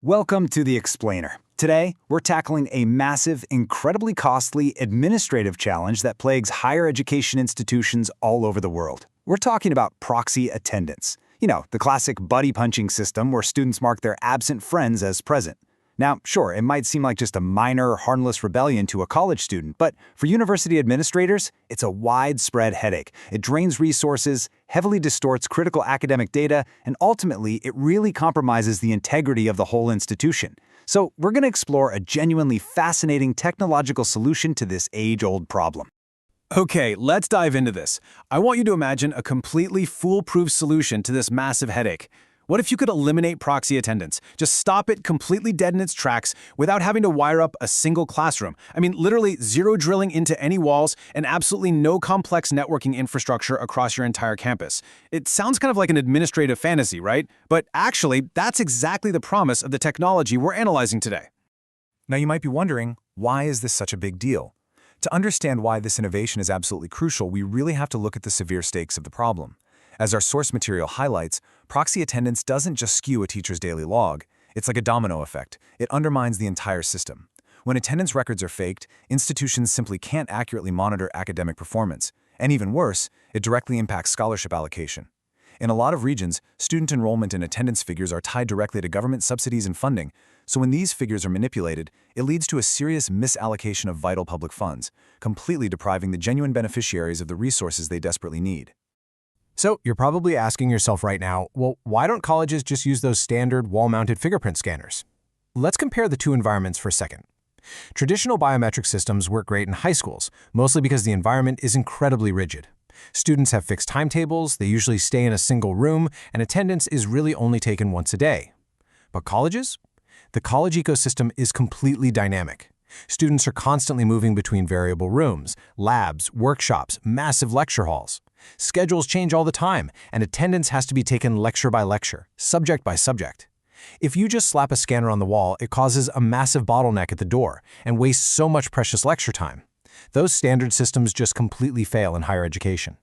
Welcome to the Explainer. Today, we're tackling a massive, incredibly costly administrative challenge that plagues higher education institutions all over the world. We're talking about proxy attendance. You know, the classic buddy punching system where students mark their absent friends as present. Now, sure, it might seem like just a minor, harmless rebellion to a college student, but for university administrators, it's a widespread headache. It drains resources, heavily distorts critical academic data, and ultimately, it really compromises the integrity of the whole institution. So, we're going to explore a genuinely fascinating technological solution to this age-old problem. Okay, let's dive into this. I want you to imagine a completely foolproof solution to this massive headache. What if you could eliminate proxy attendance? Just stop it completely dead in its tracks without having to wire up a single classroom. I mean, literally zero drilling into any walls and absolutely no complex networking infrastructure across your entire campus. It sounds kind of like an administrative fantasy, right? But actually, that's exactly the promise of the technology we're analyzing today. Now you might be wondering, why is this such a big deal? To understand why this innovation is absolutely crucial, we really have to look at the severe stakes of the problem. As our source material highlights, proxy attendance doesn't just skew a teacher's daily log. It's like a domino effect. It undermines the entire system. When attendance records are faked, institutions simply can't accurately monitor academic performance. And even worse, it directly impacts scholarship allocation. In a lot of regions, student enrollment and attendance figures are tied directly to government subsidies and funding. So when these figures are manipulated, it leads to a serious misallocation of vital public funds, completely depriving the genuine beneficiaries of the resources they desperately need. So you're probably asking yourself right now, well, why don't colleges just use those standard wall-mounted fingerprint scanners? Let's compare the two environments for a second. Traditional biometric systems work great in high schools, mostly because the environment is incredibly rigid. Students have fixed timetables, they usually stay in a single room, and attendance is really only taken once a day. But colleges? The college ecosystem is completely dynamic. Students are constantly moving between variable rooms, labs, workshops, massive lecture halls. Schedules change all the time, and attendance has to be taken lecture by lecture, subject by subject. If you just slap a scanner on the wall, it causes a massive bottleneck at the door and wastes so much precious lecture time. Those standard systems just completely fail in higher education.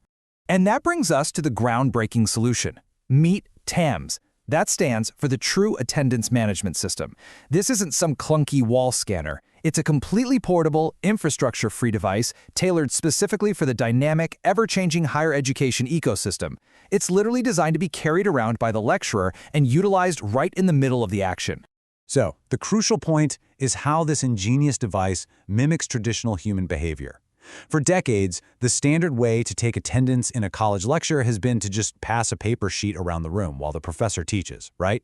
And that brings us to the groundbreaking solution. Meet TAMS. That stands for the True Attendance Management System. This isn't some clunky wall scanner. It's a completely portable, infrastructure-free device tailored specifically for the dynamic, ever-changing higher education ecosystem. It's literally designed to be carried around by the lecturer and utilized right in the middle of the action. So, the crucial point is how this ingenious device mimics traditional human behavior. For decades, the standard way to take attendance in a college lecture has been to just pass a paper sheet around the room while the professor teaches, right?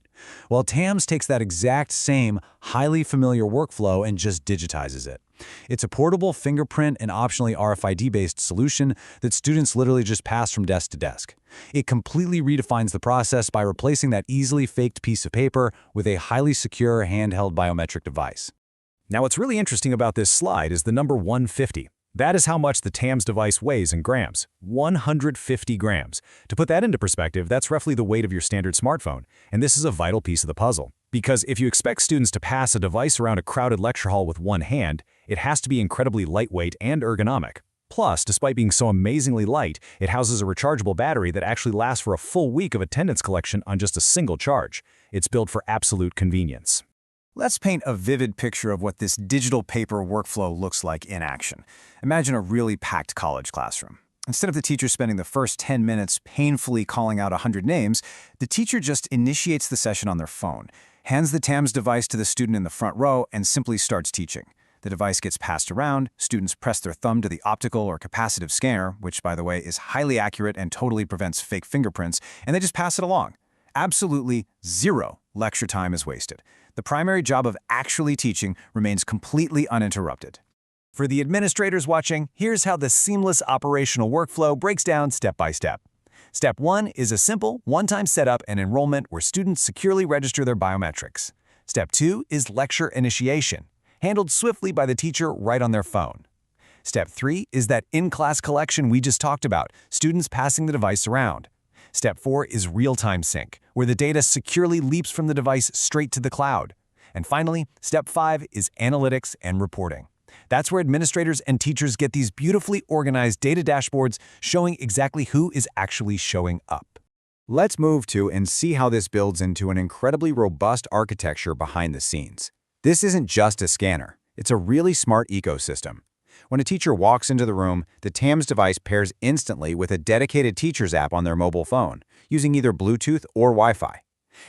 Well, TAMS takes that exact same, highly familiar workflow and just digitizes it. It's a portable fingerprint and optionally RFID-based solution that students literally just pass from desk to desk. It completely redefines the process by replacing that easily faked piece of paper with a highly secure handheld biometric device. Now what's really interesting about this slide is the number 150. That is how much the TAMS device weighs in grams, 150 grams. To put that into perspective, that's roughly the weight of your standard smartphone, and this is a vital piece of the puzzle. Because if you expect students to pass a device around a crowded lecture hall with one hand, it has to be incredibly lightweight and ergonomic. Plus, despite being so amazingly light, it houses a rechargeable battery that actually lasts for a full week of attendance collection on just a single charge. It's built for absolute convenience. Let's paint a vivid picture of what this digital paper workflow looks like in action. Imagine a really packed college classroom. Instead of the teacher spending the first 10 minutes painfully calling out 100 names, the teacher just initiates the session on their phone, hands the TAMS device to the student in the front row, and simply starts teaching. The device gets passed around, students press their thumb to the optical or capacitive scanner, which, by the way, is highly accurate and totally prevents fake fingerprints, and they just pass it along. Absolutely zero lecture time is wasted. The primary job of actually teaching remains completely uninterrupted. For the administrators watching, here's how the seamless operational workflow breaks down step by step. Step 1 is a simple, one-time setup and enrollment where students securely register their biometrics. Step 2 is lecture initiation, handled swiftly by the teacher right on their phone. Step 3 is that in-class collection we just talked about, students passing the device around. Step 4 is real-time sync, where the data securely leaps from the device straight to the cloud. And finally, Step 5 is analytics and reporting. That's where administrators and teachers get these beautifully organized data dashboards showing exactly who is actually showing up. Let's move to and see how this builds into an incredibly robust architecture behind the scenes. This isn't just a scanner. It's a really smart ecosystem. When a teacher walks into the room, the TAMS device pairs instantly with a dedicated teacher's app on their mobile phone, using either Bluetooth or Wi-Fi.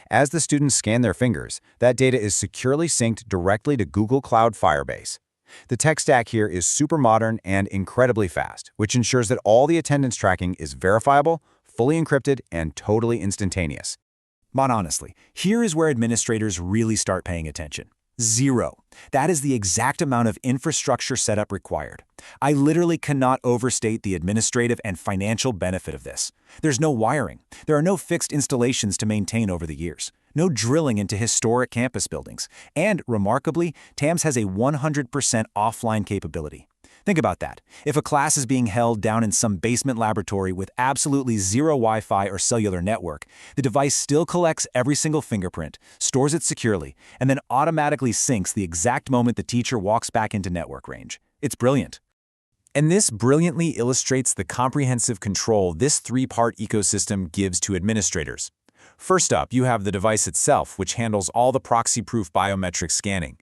As the students scan their fingers, that data is securely synced directly to Google Cloud Firebase. The tech stack here is super modern and incredibly fast, which ensures that all the attendance tracking is verifiable, fully encrypted, and totally instantaneous. But honestly, here is where administrators really start paying attention. 0. That is the exact amount of infrastructure setup required. I literally cannot overstate the administrative and financial benefit of this. There's no wiring. There are no fixed installations to maintain over the years. No drilling into historic campus buildings. And, remarkably, TAMS has a 100% offline capability. Think about that. If a class is being held down in some basement laboratory with absolutely zero Wi-Fi or cellular network, the device still collects every single fingerprint, stores it securely, and then automatically syncs the exact moment the teacher walks back into network range. It's brilliant. And this brilliantly illustrates the comprehensive control this three-part ecosystem gives to administrators. First up, you have the device itself, which handles all the proxy-proof biometric scanning.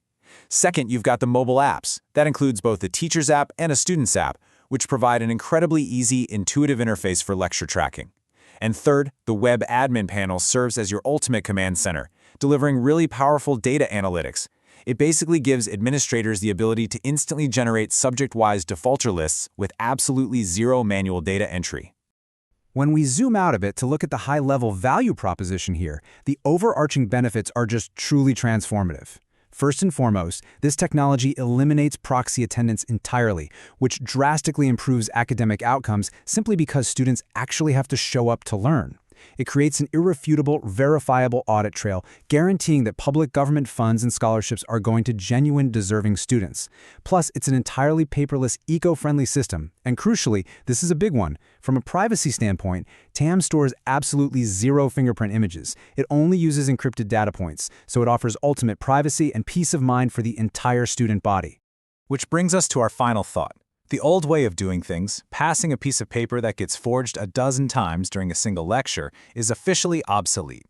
Second, you've got the mobile apps. That includes both the teacher's app and a student's app, which provide an incredibly easy, intuitive interface for lecture tracking. And third, the web admin panel serves as your ultimate command center, delivering really powerful data analytics. It basically gives administrators the ability to instantly generate subject-wise defaulter lists with absolutely zero manual data entry. When we zoom out a bit to look at the high-level value proposition here, the overarching benefits are just truly transformative. First and foremost, this technology eliminates proxy attendance entirely, which drastically improves academic outcomes simply because students actually have to show up to learn. It creates an irrefutable, verifiable audit trail, guaranteeing that public government funds and scholarships are going to genuine, deserving students. Plus, it's an entirely paperless, eco-friendly system. And crucially, this is a big one. From a privacy standpoint, TAMS stores absolutely zero fingerprint images. It only uses encrypted data points, so it offers ultimate privacy and peace of mind for the entire student body. Which brings us to our final thought. The old way of doing things, passing a piece of paper that gets forged a dozen times during a single lecture, is officially obsolete.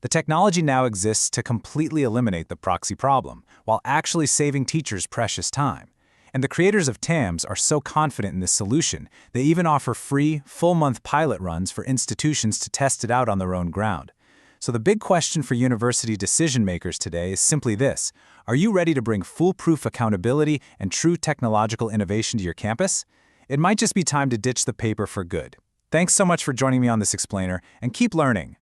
The technology now exists to completely eliminate the proxy problem, while actually saving teachers precious time. And the creators of TAMS are so confident in this solution, they even offer free, full-month pilot runs for institutions to test it out on their own ground. So the big question for university decision-makers today is simply this: are you ready to bring foolproof accountability and true technological innovation to your campus? It might just be time to ditch the paper for good. Thanks so much for joining me on this explainer, and keep learning.